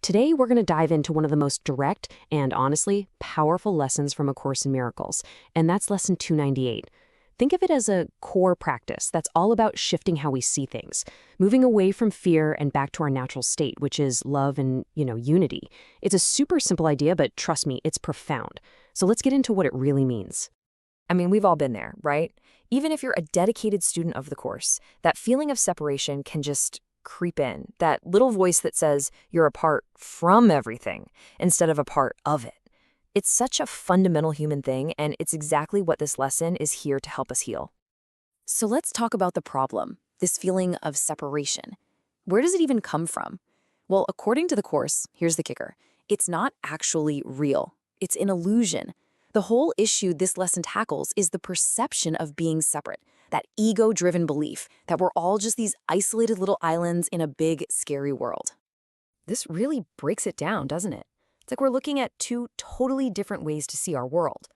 Today, we're going to dive into one of the most direct and, honestly, powerful lessons from A Course in Miracles, and that's Lesson 298. Think of it as a core practice that's all about shifting how we see things, moving away from fear and back to our natural state, which is love and, unity. It's a super simple idea, but trust me, it's profound. So let's get into what it really means. I mean, we've all been there, right? Even if you're a dedicated student of the course, that feeling of separation can just creep in, that little voice that says you're apart from everything instead of a part of it. It's such a fundamental human thing, and it's exactly what this lesson is here to help us heal. So let's talk about the problem, this feeling of separation. Where does it even come from? Well, according to the course, here's the kicker. It's not actually real. It's an illusion. The whole issue this lesson tackles is the perception of being separate, that ego-driven belief that we're all just these isolated little islands in a big, scary world. This really breaks it down, doesn't it? It's like we're looking at two totally different ways to see our world.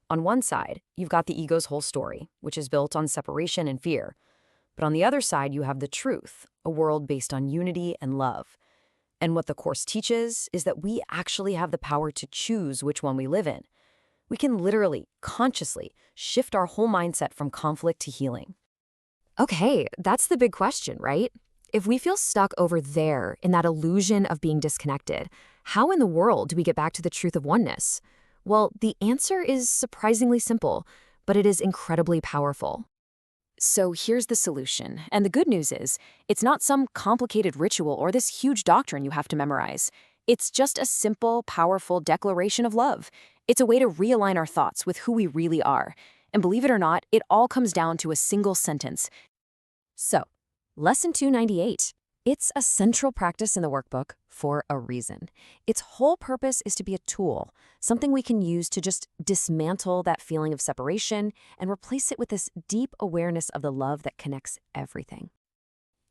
On one side, you've got the ego's whole story, which is built on separation and fear. But on the other side, you have the truth, a world based on unity and love. And what the course teaches is that we actually have the power to choose which one we live in. We can literally, consciously, shift our whole mindset from conflict to healing. Okay, that's the big question, right? If we feel stuck over there in that illusion of being disconnected, how in the world do we get back to the truth of oneness? Well, the answer is surprisingly simple, but it is incredibly powerful. So here's the solution, and the good news is, it's not some complicated ritual or this huge doctrine you have to memorize. It's just a simple, powerful declaration of love. It's a way to realign our thoughts with who we really are. And believe it or not, it all comes down to a single sentence. So, Lesson 298. It's a central practice in the workbook for a reason. Its whole purpose is to be a tool, something we can use to just dismantle that feeling of separation and replace it with this deep awareness of the love that connects everything.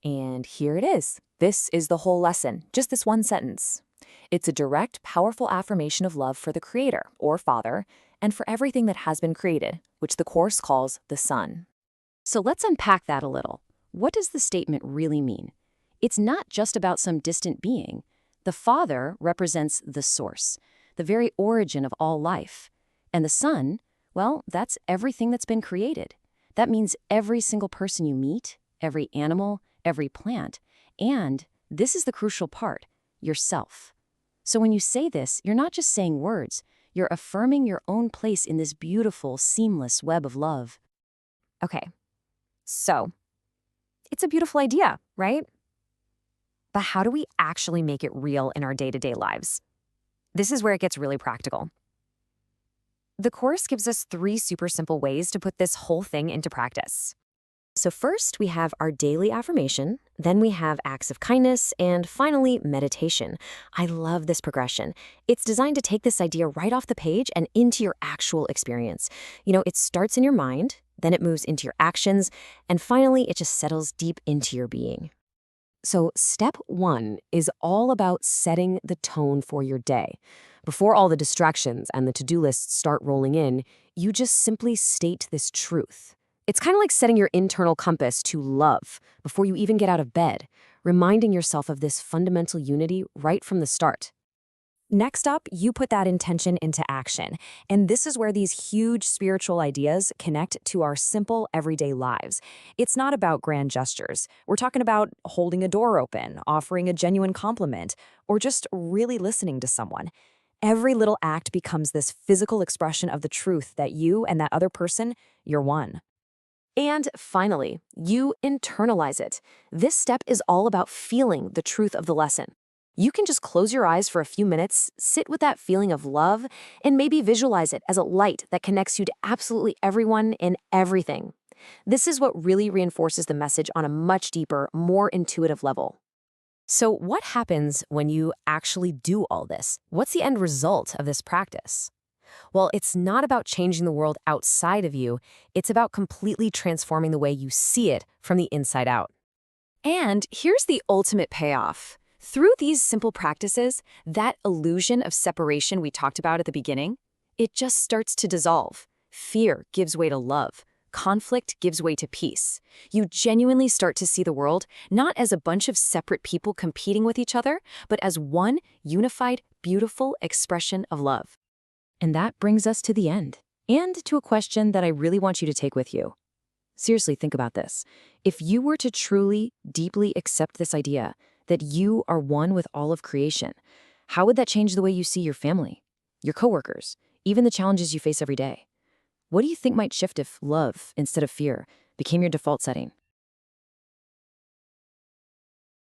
And here it is. This is the whole lesson, just this one sentence. It's a direct, powerful affirmation of love for the Creator, or Father, and for everything that has been created, which the Course calls the Son. So let's unpack that a little. What does the statement really mean? It's not just about some distant being. The Father represents the source, the very origin of all life. And the Son, well, that's everything that's been created. That means every single person you meet, every animal, every plant, and, this is the crucial part, yourself. So when you say this, you're not just saying words, you're affirming your own place in this beautiful, seamless web of love. Okay, so it's a beautiful idea, right? But how do we actually make it real in our day-to-day lives? This is where it gets really practical. The Course gives us 3 super simple ways to put this whole thing into practice. So first, we have our daily affirmation, then we have acts of kindness, and finally, meditation. I love this progression. It's designed to take this idea right off the page and into your actual experience. It starts in your mind, then it moves into your actions, and finally, it just settles deep into your being. So step 1 is all about setting the tone for your day. Before all the distractions and the to-do lists start rolling in, you just simply state this truth. It's kind of like setting your internal compass to love before you even get out of bed, reminding yourself of this fundamental unity right from the start. Next up, you put that intention into action, and this is where these huge spiritual ideas connect to our simple everyday lives. It's not about grand gestures. We're talking about holding a door open, offering a genuine compliment, or just really listening to someone. Every little act becomes this physical expression of the truth that you and that other person, you're one. And finally, you internalize it. This step is all about feeling the truth of the lesson. You can just close your eyes for a few minutes, sit with that feeling of love, and maybe visualize it as a light that connects you to absolutely everyone and everything. This is what really reinforces the message on a much deeper, more intuitive level. So what happens when you actually do all this? What's the end result of this practice? Well, it's not about changing the world outside of you. It's about completely transforming the way you see it from the inside out. And here's the ultimate payoff. Through these simple practices, that illusion of separation we talked about at the beginning, it just starts to dissolve. Fear gives way to love. conflict gives way to peace. You genuinely start to see the world not as a bunch of separate people competing with each other, but as one unified, beautiful expression of love. And that brings us to the end, and to a question that I really want you to take with you. Seriously, think about this. If you were to truly, deeply accept this idea that you are one with all of creation, how would that change the way you see your family, your coworkers, even the challenges you face every day? What do you think might shift if love, instead of fear, became your default setting?